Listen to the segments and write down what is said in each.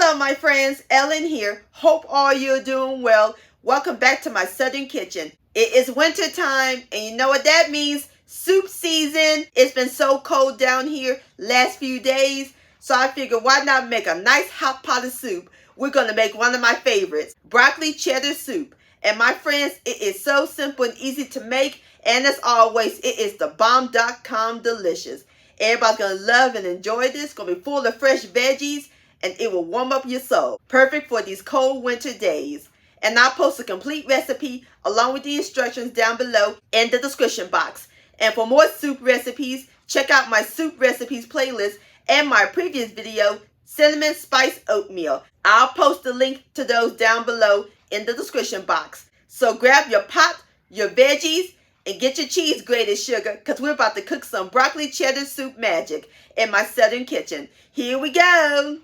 Hello my friends, Ellen here. Hope all you're doing well. Welcome back to my southern kitchen. It is winter time and you know what that means? Soup season. It's been so cold down here last few days, so I figured why not make a nice hot pot of soup. We're going to make one of my favorites, broccoli cheddar soup. And my friends, it is so simple and easy to make, and as always, it is the bomb.com delicious. Everybody's going to love and enjoy this. It's going to be full of fresh veggies, and it will warm up your soul. Perfect for these cold winter days. And I'll post a complete recipe along with the instructions down below in the description box. And for more soup recipes, check out my soup recipes playlist and my previous video, cinnamon spice oatmeal. I'll post the link to those down below in the description box. So grab your pot, your veggies, and get your cheese grated sugar, because we're about to cook some broccoli cheddar soup magic in my southern kitchen. Here we go.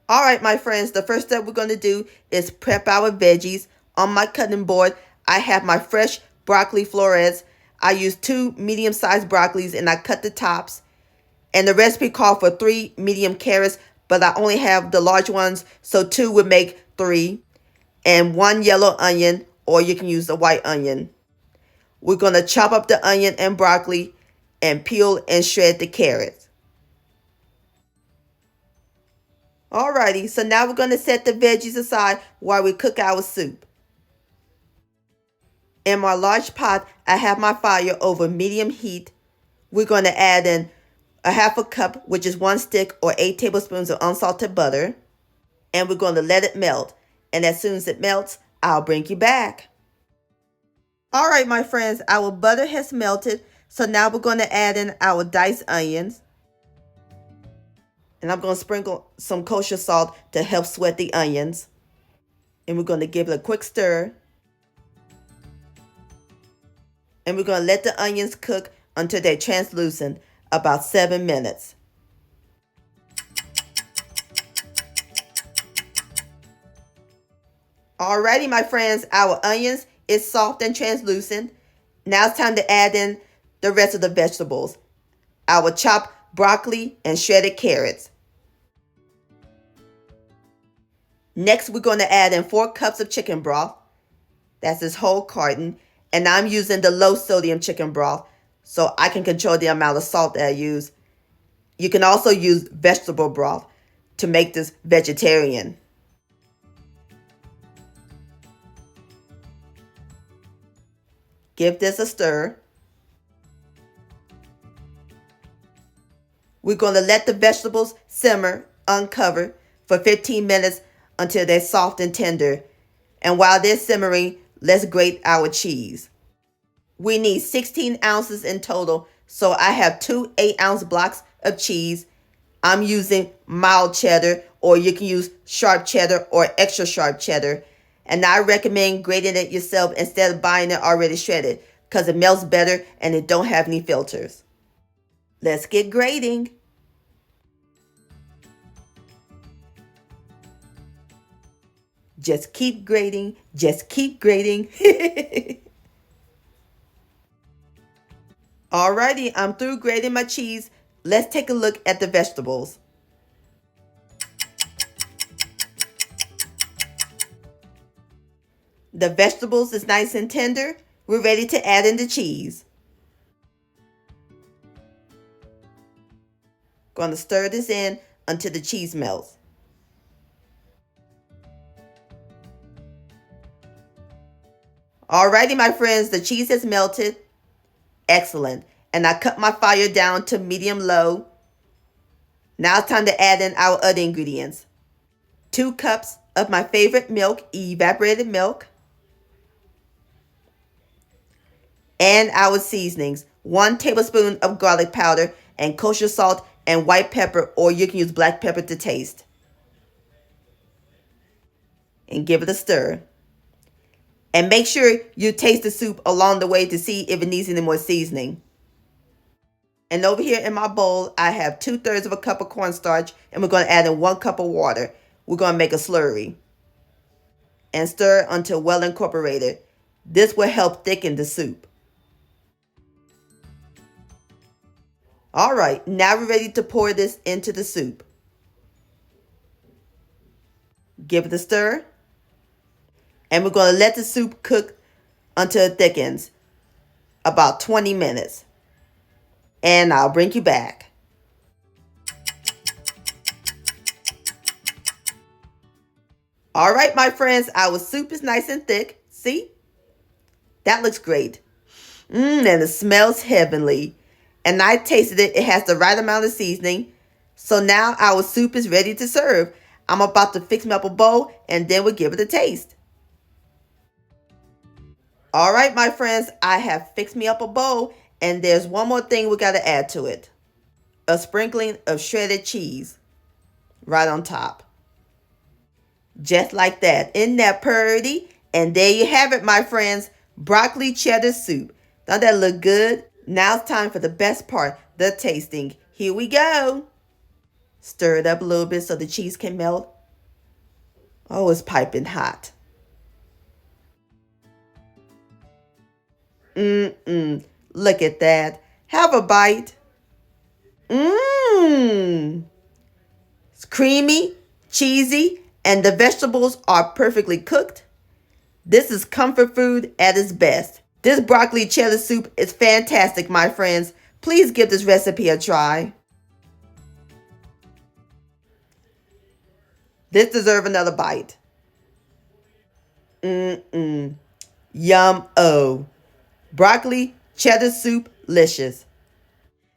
Alright my friends, the first step we're going to do is prep our veggies. On my cutting board, I have my fresh broccoli florets. I used 2 medium-sized broccolis and I cut the tops. And the recipe called for 3 medium carrots, but I only have the large ones, so 2 would make 3. And 1 yellow onion, or you can use the white onion. We're going to chop up the onion and broccoli and peel and shred the carrots. Alrighty, so now we're going to set the veggies aside while we cook our soup. In my large pot, I have my fire over medium heat. We're going to add in a half a cup, which is 1 stick or 8 tablespoons of unsalted butter. And we're going to let it melt. And as soon as it melts, I'll bring you back. Alright my friends, our butter has melted. So now we're going to add in our diced onions. And I'm going to sprinkle some kosher salt to help sweat the onions. And we're going to give it a quick stir. And we're going to let the onions cook until they're translucent, about 7 minutes. Alrighty my friends, our onions is soft and translucent. Now it's time to add in the rest of the vegetables. Our chopped broccoli and shredded carrots. Next we're going to add in 4 cups of chicken broth. That's this whole carton. And I'm using the low sodium chicken broth, so I can control the amount of salt that I use. You can also use vegetable broth to make this vegetarian. Give this a stir. We're going to let the vegetables simmer uncovered for 15 minutes until they're soft and tender. And while they're simmering, let's grate our cheese. We need 16 ounces in total, so I have 2 8-ounce blocks of cheese. I'm using mild cheddar, or you can use sharp cheddar or extra sharp cheddar. And I recommend grating it yourself instead of buying it already shredded, because it melts better and it don't have any filters. Let's get grating. Just keep grating, just keep grating. Alrighty, I'm through grating my cheese. Let's take a look at the vegetables. The vegetables is nice and tender. We're ready to add in the cheese. Going to stir this in until the cheese melts. Alrighty my friends, the cheese has melted. Excellent. And I cut my fire down to medium low. Now it's time to add in our other ingredients. 2 cups of my favorite milk, evaporated milk. And our seasonings. 1 tablespoon of garlic powder and kosher salt and white pepper, or you can use black pepper to taste. And give it a stir. And make sure you taste the soup along the way to see if it needs any more seasoning. And over here in my bowl, I have 2/3 of a cup of cornstarch, and we're going to add in 1 cup of water. We're going to make a slurry. and stir until well incorporated. This will help thicken the soup. Alright, now we're ready to pour this into the soup. Give it a stir. And we're going to let the soup cook until it thickens. About 20 minutes. And I'll bring you back. Alright, my friends, our soup is nice and thick. See? That looks great. And it smells heavenly. And I tasted it. It has the right amount of seasoning. So now our soup is ready to serve. I'm about to fix me up a bowl and then we'll give it a taste. Alright, my friends, I have fixed me up a bowl and there's one more thing we got to add to it. A sprinkling of shredded cheese right on top. Just like that. Isn't that pretty? And there you have it, my friends. Broccoli cheddar soup. Don't that look good? Now it's time for the best part, the tasting. Here we go. Stir it up a little bit so the cheese can melt. Oh, it's piping hot. Look at that. Have a bite. It's creamy, cheesy, and the vegetables are perfectly cooked. This is comfort food at its best. This broccoli cheddar soup is fantastic, my friends. Please give this recipe a try. This deserves another bite. Yum-o. Broccoli cheddar soup licious.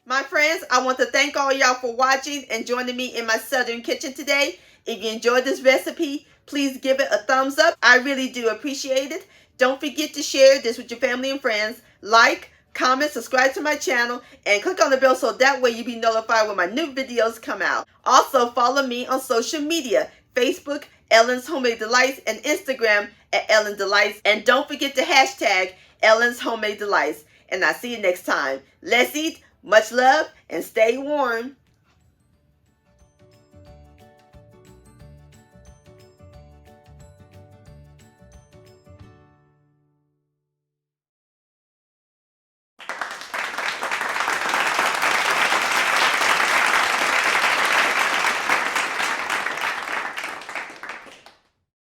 My friends, I want to thank all y'all for watching and joining me in my southern kitchen today. If you enjoyed this recipe, please give it a thumbs up. I really do appreciate it. Don't forget to share this with your family and friends. Like, comment, subscribe to my channel, and click on the bell so that way you'll be notified when my new videos come out. Also, follow me on social media, Facebook, Ellen's Homemade Delights, and Instagram at Ellen Delights. And don't forget to hashtag Ellen's Homemade Delights. And I'll see you next time. Let's eat, much love, and stay warm.